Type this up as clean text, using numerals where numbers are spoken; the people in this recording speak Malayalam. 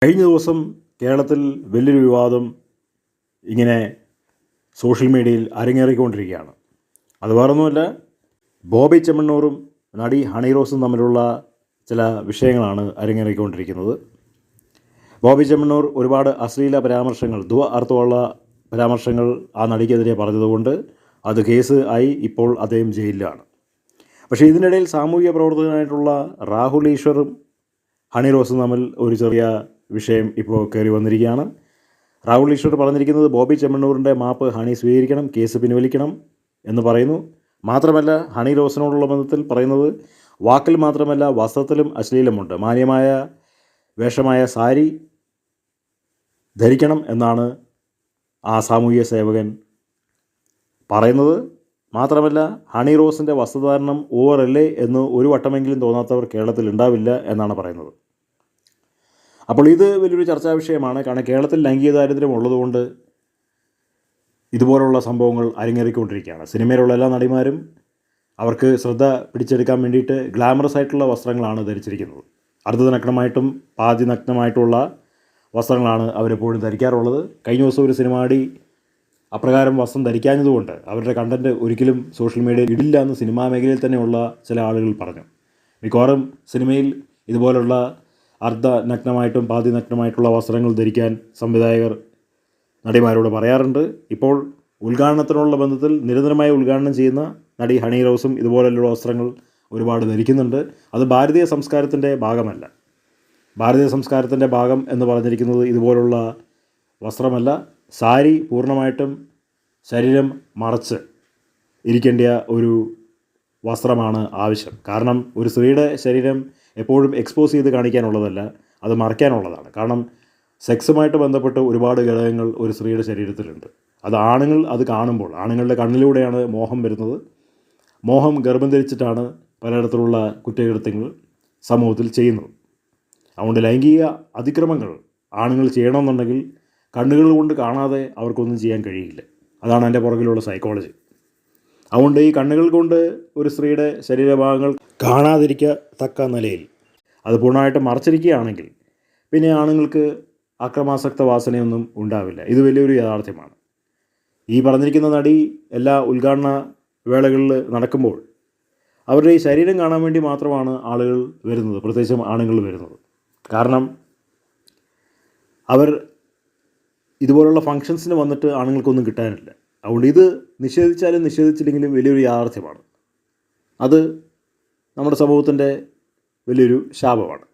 കഴിഞ്ഞ ദിവസം കേരളത്തിൽ വലിയൊരു വിവാദം ഇങ്ങനെ സോഷ്യൽ മീഡിയയിൽ അരങ്ങേറിക്കൊണ്ടിരിക്കുകയാണ്. അത് വേറൊന്നുമല്ല, ബോബി ചെമ്മണ്ണൂറും നടി ഹണി റോസും തമ്മിലുള്ള ചില വിഷയങ്ങളാണ് അരങ്ങേറിക്കൊണ്ടിരിക്കുന്നത്. ബോബി ചെമ്മണ്ണൂർ ഒരുപാട് അശ്ലീല പരാമർശങ്ങൾ, അർത്ഥമുള്ള പരാമർശങ്ങൾ ആ നടിക്കെതിരെ പറഞ്ഞതുകൊണ്ട് അത് കേസ് ആയി. ഇപ്പോൾ അദ്ദേഹം ജയിലിലാണ്. പക്ഷേ ഇതിനിടയിൽ സാമൂഹിക പ്രവർത്തകനായിട്ടുള്ള രാഹുൽ ഈശ്വറും ഹണി റോസും തമ്മിൽ ഒരു ചെറിയ വിഷയം ഇപ്പോൾ കയറി വന്നിരിക്കുകയാണ്. രാഹുൽ ഈശ്വർ പറഞ്ഞിരിക്കുന്നത് ബോബി ചെമ്മണ്ണൂരിൻ്റെ മാപ്പ് ഹണി സ്വീകരിക്കണം, കേസ് പിൻവലിക്കണം എന്ന് പറയുന്നു. മാത്രമല്ല, ഹണി റോസിനോടുള്ള ബന്ധത്തിൽ പറയുന്നത് വാക്കിൽ മാത്രമല്ല വസ്ത്രത്തിലും അശ്ലീലമുണ്ട്, മാന്യമായ വേഷമായ സാരി ധരിക്കണം എന്നാണ് ആ സാമൂഹിക സേവകൻ പറയുന്നത്. മാത്രമല്ല, ഹണി റോസിൻ്റെ വസ്ത്രധാരണം ഓവറല്ലേ എന്ന് ഒരു വട്ടമെങ്കിലും തോന്നാത്തവർ കേരളത്തിൽ ഉണ്ടാവില്ല എന്നാണ് പറയുന്നത്. അപ്പോൾ ഇത് വലിയൊരു ചർച്ചാ വിഷയമാണ്. കാരണം കേരളത്തിൽ ലൈംഗിക ദാരിദ്ര്യം ഉള്ളതുകൊണ്ട് ഇതുപോലുള്ള സംഭവങ്ങൾ അരങ്ങേറിക്കൊണ്ടിരിക്കുകയാണ്. സിനിമയിലുള്ള എല്ലാ നടിമാരും അവർക്ക് ശ്രദ്ധ പിടിച്ചെടുക്കാൻ വേണ്ടിയിട്ട് ഗ്ലാമറസ് ആയിട്ടുള്ള വസ്ത്രങ്ങളാണ് ധരിച്ചിരിക്കുന്നത്. അർദ്ധനഗ്നമായിട്ടും പാതി നഗ്നമായിട്ടുള്ള വസ്ത്രങ്ങളാണ് അവരെപ്പോഴും ധരിക്കാറുള്ളത്. കഴിഞ്ഞ ദിവസം ഒരു സിനിമ നടി അപ്രകാരം വസ്ത്രം ധരിക്കാഞ്ഞതുകൊണ്ട് അവരുടെ കണ്ടൻറ്റ് ഒരിക്കലും സോഷ്യൽ മീഡിയയിൽ ഇടില്ല എന്ന് സിനിമാ മേഖലയിൽ തന്നെയുള്ള ചില ആളുകൾ പറഞ്ഞു. മിക്കവാറും സിനിമയിൽ ഇതുപോലുള്ള അർദ്ധനഗ്നമായിട്ടും പാതി നഗ്നമായിട്ടുള്ള വസ്ത്രങ്ങൾ ധരിക്കാൻ സംവിധായകർ നടിമാരോട് പറയാറുണ്ട്. ഇപ്പോൾ ഉദ്ഘാടനത്തിനുള്ള ബന്ധത്തിൽ നിരന്തരമായി ഉദ്ഘാടനം ചെയ്യുന്ന നടി ഹണി റോസും ഇതുപോലുള്ള വസ്ത്രങ്ങൾ ഒരുപാട് ധരിക്കുന്നുണ്ട്. അത് ഭാരതീയ സംസ്കാരത്തിൻ്റെ ഭാഗമല്ല. ഭാരതീയ സംസ്കാരത്തിൻ്റെ ഭാഗം എന്ന് പറഞ്ഞിരിക്കുന്നത് ഇതുപോലുള്ള വസ്ത്രമല്ല. സാരി പൂർണ്ണമായിട്ടും ശരീരം മറച്ച് ഇരിക്കേണ്ട ഒരു വസ്ത്രമാണ് ആവശ്യം. കാരണം ഒരു സ്ത്രീയുടെ ശരീരം എപ്പോഴും എക്സ്പോസ് ചെയ്ത് കാണിക്കാനുള്ളതല്ല, അത് മറയ്ക്കാനുള്ളതാണ്. കാരണം സെക്സുമായിട്ട് ബന്ധപ്പെട്ട് ഒരുപാട് ഘടകങ്ങൾ ഒരു സ്ത്രീയുടെ ശരീരത്തിലുണ്ട്. അത് ആണുങ്ങൾ അത് കാണുമ്പോൾ ആണുങ്ങളുടെ കണ്ണിലൂടെയാണ് മോഹം വരുന്നത്. മോഹം ഗർഭം ധരിച്ചിട്ടാണ് പലയിടത്തുള്ള കുറ്റകൃത്യങ്ങൾ സമൂഹത്തിൽ ചെയ്യുന്നത്. അതുകൊണ്ട് ലൈംഗിക അതിക്രമങ്ങൾ ആണുങ്ങൾ ചെയ്യണമെന്നുണ്ടെങ്കിൽ കണ്ണുകൾ കൊണ്ട് കാണാതെ അവർക്കൊന്നും ചെയ്യാൻ കഴിയില്ല. അതാണ് അതിൻ്റെ പുറകിലുള്ള സൈക്കോളജി. അതുകൊണ്ട് ഈ കണ്ണുകൾ കൊണ്ട് ഒരു സ്ത്രീയുടെ ശരീരഭാഗങ്ങൾ കാണാതിരിക്കത്തക്ക നിലയിൽ അത് പൂർണ്ണമായിട്ട് മറച്ചിരിക്കുകയാണെങ്കിൽ പിന്നെ ആണുങ്ങൾക്ക് അക്രമാസക്ത വാസനയൊന്നും ഉണ്ടാവില്ല. ഇത് വലിയൊരു യാഥാർത്ഥ്യമാണ്. ഈ പറഞ്ഞിരിക്കുന്ന നടി എല്ലാ ഉദ്ഘാടന വേളകളിൽ നടക്കുമ്പോൾ അവരുടെ ഈ ശരീരം കാണാൻ വേണ്ടി മാത്രമാണ് ആളുകൾ വരുന്നത്, പ്രത്യേകിച്ചും ആണുങ്ങൾ വരുന്നത്. കാരണം അവർ ഇതുപോലുള്ള ഫങ്ഷൻസിന് വന്നിട്ട് ആണുങ്ങൾക്കൊന്നും കിട്ടാനില്ല. അതുകൊണ്ട് ഇത് നിഷേധിച്ചാലും നിഷേധിച്ചില്ലെങ്കിലും വലിയൊരു യാഥാർത്ഥ്യമാണ്. അത് നമ്മുടെ സമൂഹത്തിൻ്റെ വലിയൊരു ശാപമാണ്.